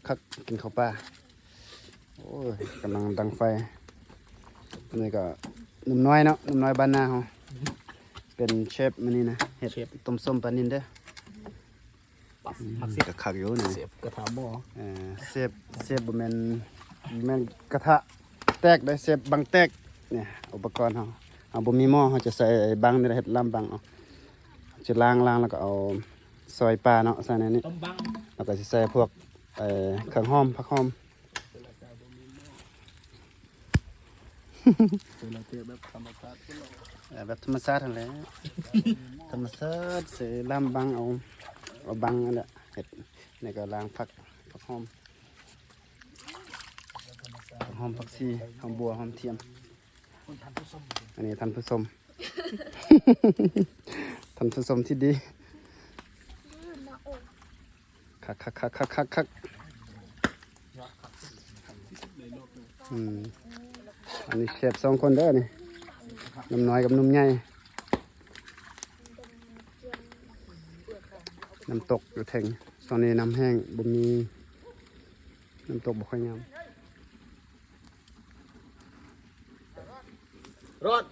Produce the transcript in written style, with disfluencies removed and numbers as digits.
คักกินข้าวปลาโอ้ยกำลังดังไฟนี่ก็หนุ่มน้อยเนาะหนุ่มน้อยบ้านนาเขาเป็นเชฟมันนี่นะเห็ดต้มส้มปลานิลเด้อก็คักอยู่นี่ เสียบกระถางหม้อ เซฟบ่แม่นกระทะแตกได้เซฟบังแตกเนี่ยอุปกรณ์เฮาบ่มีหม้อเฮาจะใส่บังนี่เฮ็ดลำบังเอาจะล้างแล้วก็เอาซอยปลาเนาะใส่ในนี้ ต้มบัง แล้วก็สิใส่พวกเครื่องหอมผักหอม แบบธรรมชาติ แบบธรรมชาตินั่นแหละธรรมชาติใส่ลำบังเอาบังนั่นแหละเฮ็ดนี่ก็ล้างผักหอมผักชีหอมบัวหอมเทียมอันนี้ท่านผู้ชม ท่านผู้ชมที่ดีคักอันนี้เชฟสองคนเด้อนี่นุ่มน้อยกับนุ่มใหญ่น้ำตกอยู่แทงตอนนี้น้ำแห้งบ่มีน้ำตกบ่ค่อยงาม รอด